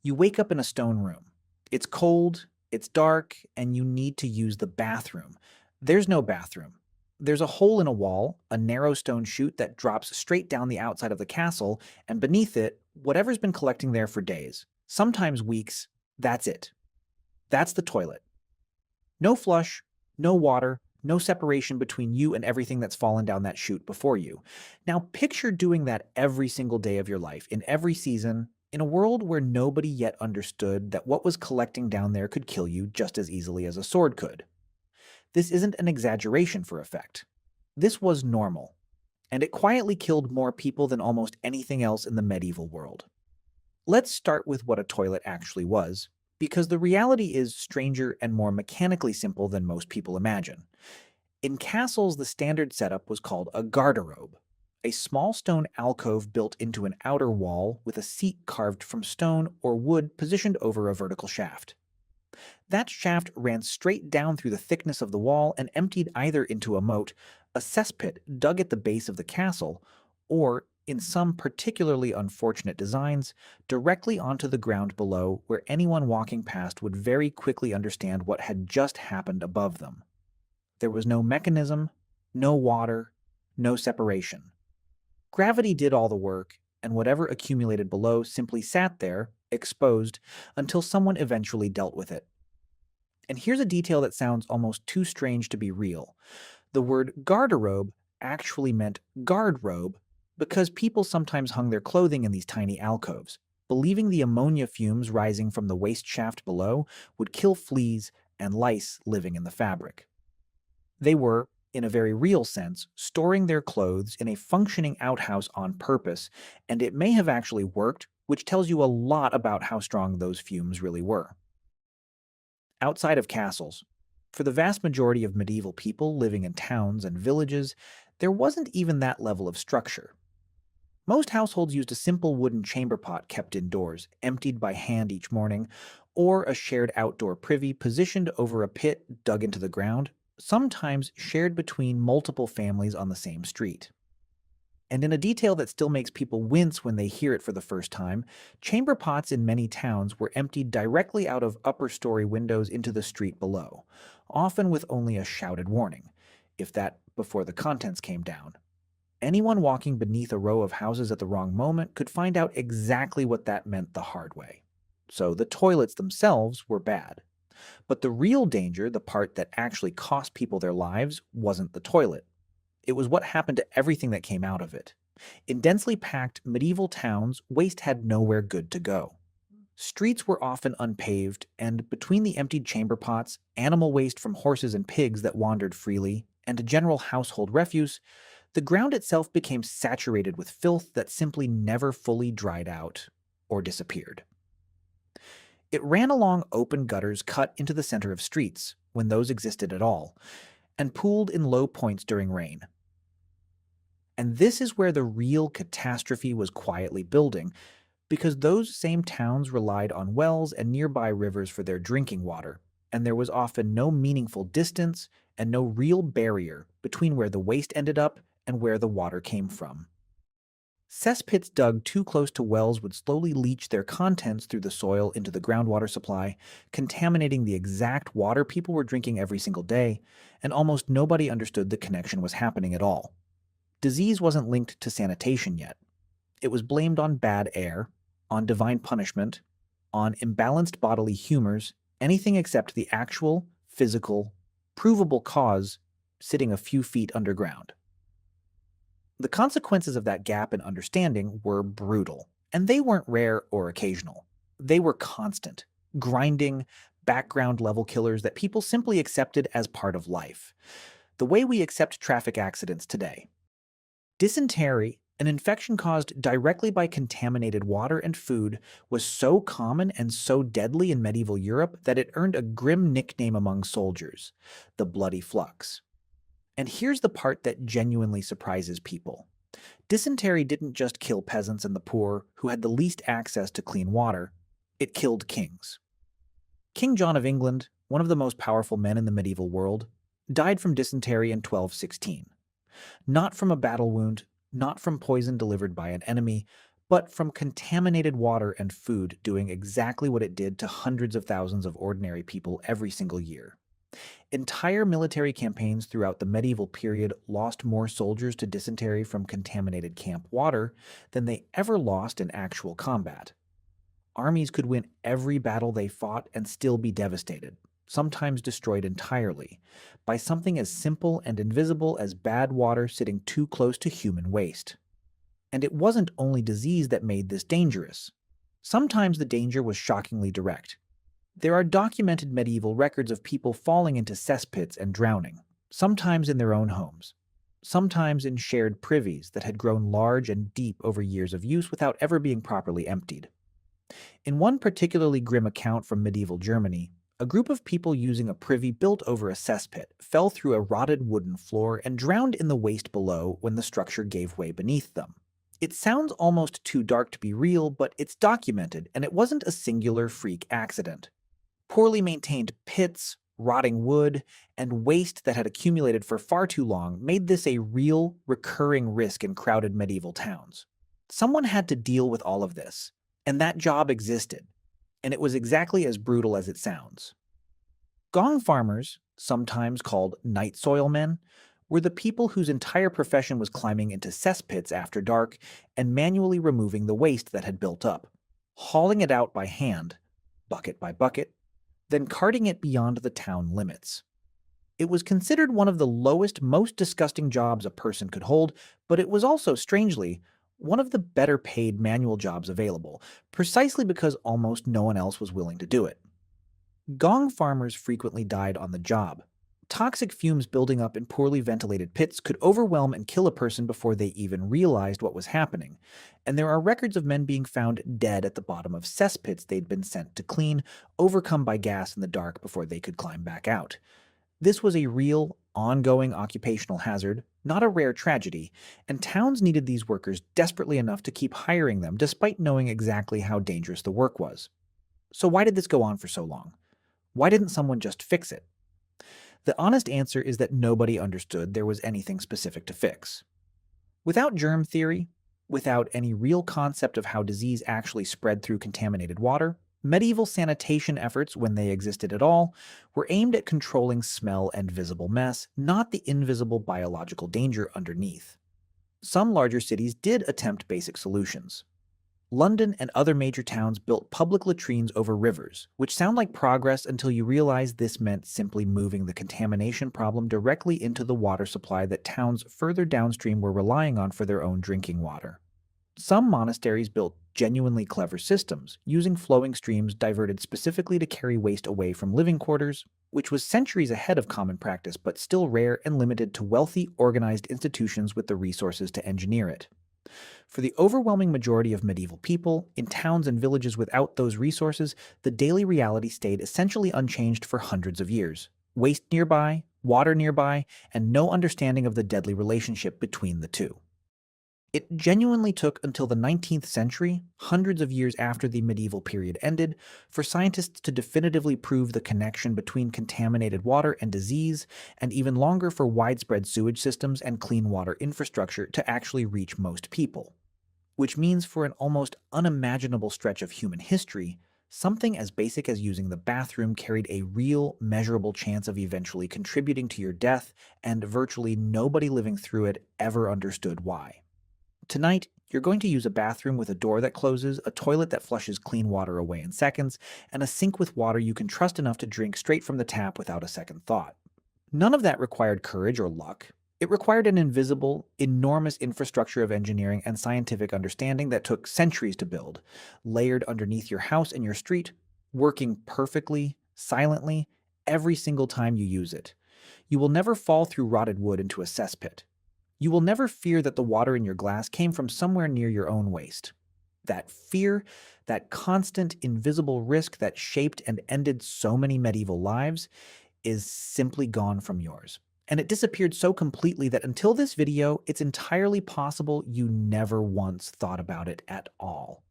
You wake up in a stone room. It's cold, it's dark, and you need to use the bathroom. There's no bathroom. There's a hole in a wall, a narrow stone chute that drops straight down the outside of the castle, and beneath it, whatever's been collecting there for days, sometimes weeks, that's it. That's the toilet. No flush, no water, no separation between you and everything that's fallen down that chute before you. Now, picture doing that every single day of your life, in every season, in a world where nobody yet understood that what was collecting down there could kill you just as easily as a sword could. This isn't an exaggeration for effect. This was normal, and it quietly killed more people than almost anything else in the medieval world. Let's start with what a toilet actually was, because the reality is stranger and more mechanically simple than most people imagine. In castles, the standard setup was called a garderobe, a small stone alcove built into an outer wall with a seat carved from stone or wood positioned over a vertical shaft. That shaft ran straight down through the thickness of the wall and emptied either into a moat, a cesspit dug at the base of the castle, or, in some particularly unfortunate designs, directly onto the ground below where anyone walking past would very quickly understand what had just happened above them. There was no mechanism, no water, no separation. Gravity did all the work, and whatever accumulated below simply sat there, exposed, until someone eventually dealt with it. And here's a detail that sounds almost too strange to be real. The word garderobe actually meant guard robe because people sometimes hung their clothing in these tiny alcoves, believing the ammonia fumes rising from the waste shaft below would kill fleas and lice living in the fabric. They were, in a very real sense, storing their clothes in a functioning outhouse on purpose, and it may have actually worked, which tells you a lot about how strong those fumes really were. Outside of castles, for the vast majority of medieval people living in towns and villages, there wasn't even that level of structure. Most households used a simple wooden chamber pot kept indoors, emptied by hand each morning, or a shared outdoor privy positioned over a pit dug into the ground, sometimes shared between multiple families on the same street. And in a detail that still makes people wince when they hear it for the first time, chamber pots in many towns were emptied directly out of upper story windows into the street below, often with only a shouted warning, if that before the contents came down. Anyone walking beneath a row of houses at the wrong moment could find out exactly what that meant the hard way. So the toilets themselves were bad. But the real danger, the part that actually cost people their lives, wasn't the toilet. It was what happened to everything that came out of it. In densely packed medieval towns, waste had nowhere good to go. Streets were often unpaved, and between the emptied chamber pots, animal waste from horses and pigs that wandered freely, and general household refuse, the ground itself became saturated with filth that simply never fully dried out or disappeared. It ran along open gutters cut into the center of streets, when those existed at all, and pooled in low points during rain. And this is where the real catastrophe was quietly building, because those same towns relied on wells and nearby rivers for their drinking water, and there was often no meaningful distance and no real barrier between where the waste ended up and where the water came from. Cesspits dug too close to wells would slowly leach their contents through the soil into the groundwater supply, contaminating the exact water people were drinking every single day, and almost nobody understood the connection was happening at all. Disease wasn't linked to sanitation yet. It was blamed on bad air, on divine punishment, on imbalanced bodily humors, anything except the actual, physical, provable cause sitting a few feet underground. The consequences of that gap in understanding were brutal, and they weren't rare or occasional. They were constant, grinding, background level killers that people simply accepted as part of life, the way we accept traffic accidents today. Dysentery, an infection caused directly by contaminated water and food, was so common and so deadly in medieval Europe that it earned a grim nickname among soldiers, the bloody flux. And here's the part that genuinely surprises people. Dysentery didn't just kill peasants and the poor who had the least access to clean water, it killed kings. King John of England, one of the most powerful men in the medieval world, died from dysentery in 1216. Not from a battle wound, not from poison delivered by an enemy, but from contaminated water and food doing exactly what it did to hundreds of thousands of ordinary people every single year. Entire military campaigns throughout the medieval period lost more soldiers to dysentery from contaminated camp water than they ever lost in actual combat. Armies could win every battle they fought and still be devastated, sometimes destroyed entirely, by something as simple and invisible as bad water sitting too close to human waste. And it wasn't only disease that made this dangerous. Sometimes the danger was shockingly direct. There are documented medieval records of people falling into cesspits and drowning, sometimes in their own homes, sometimes in shared privies that had grown large and deep over years of use without ever being properly emptied. In one particularly grim account from medieval Germany, a group of people using a privy built over a cesspit fell through a rotted wooden floor and drowned in the waste below when the structure gave way beneath them. It sounds almost too dark to be real, but it's documented, and it wasn't a singular freak accident. Poorly maintained pits, rotting wood, and waste that had accumulated for far too long made this a real, recurring risk in crowded medieval towns. Someone had to deal with all of this, and that job existed, and it was exactly as brutal as it sounds. Gong farmers, sometimes called night soil men, were the people whose entire profession was climbing into cesspits after dark and manually removing the waste that had built up, hauling it out by hand, bucket by bucket, then carting it beyond the town limits. It was considered one of the lowest, most disgusting jobs a person could hold, but it was also, strangely, one of the better paid manual jobs available, precisely because almost no one else was willing to do it. Gong farmers frequently died on the job. Toxic fumes building up in poorly ventilated pits could overwhelm and kill a person before they even realized what was happening, and there are records of men being found dead at the bottom of cesspits they'd been sent to clean, overcome by gas in the dark before they could climb back out. This was a real, ongoing occupational hazard, not a rare tragedy, and towns needed these workers desperately enough to keep hiring them despite knowing exactly how dangerous the work was. So why did this go on for so long? Why didn't someone just fix it? The honest answer is that nobody understood there was anything specific to fix. Without germ theory, without any real concept of how disease actually spread through contaminated water, medieval sanitation efforts, when they existed at all, were aimed at controlling smell and visible mess, not the invisible biological danger underneath. Some larger cities did attempt basic solutions. London and other major towns built public latrines over rivers, which sound like progress until you realize this meant simply moving the contamination problem directly into the water supply that towns further downstream were relying on for their own drinking water. Some monasteries built genuinely clever systems, using flowing streams diverted specifically to carry waste away from living quarters, which was centuries ahead of common practice but still rare and limited to wealthy, organized institutions with the resources to engineer it. For the overwhelming majority of medieval people, in towns and villages without those resources, the daily reality stayed essentially unchanged for hundreds of years. Waste nearby, water nearby, and no understanding of the deadly relationship between the two. It genuinely took until the 19th century, hundreds of years after the medieval period ended, for scientists to definitively prove the connection between contaminated water and disease, and even longer for widespread sewage systems and clean water infrastructure to actually reach most people. Which means for an almost unimaginable stretch of human history, something as basic as using the bathroom carried a real, measurable chance of eventually contributing to your death, and virtually nobody living through it ever understood why. Tonight, you're going to use a bathroom with a door that closes, a toilet that flushes clean water away in seconds, and a sink with water you can trust enough to drink straight from the tap without a second thought. None of that required courage or luck. It required an invisible, enormous infrastructure of engineering and scientific understanding that took centuries to build, layered underneath your house and your street, working perfectly, silently, every single time you use it. You will never fall through rotted wood into a cesspit. You will never fear that the water in your glass came from somewhere near your own waste. That fear, that constant, invisible risk that shaped and ended so many medieval lives, is simply gone from yours. And it disappeared so completely that until this video, it's entirely possible you never once thought about it at all.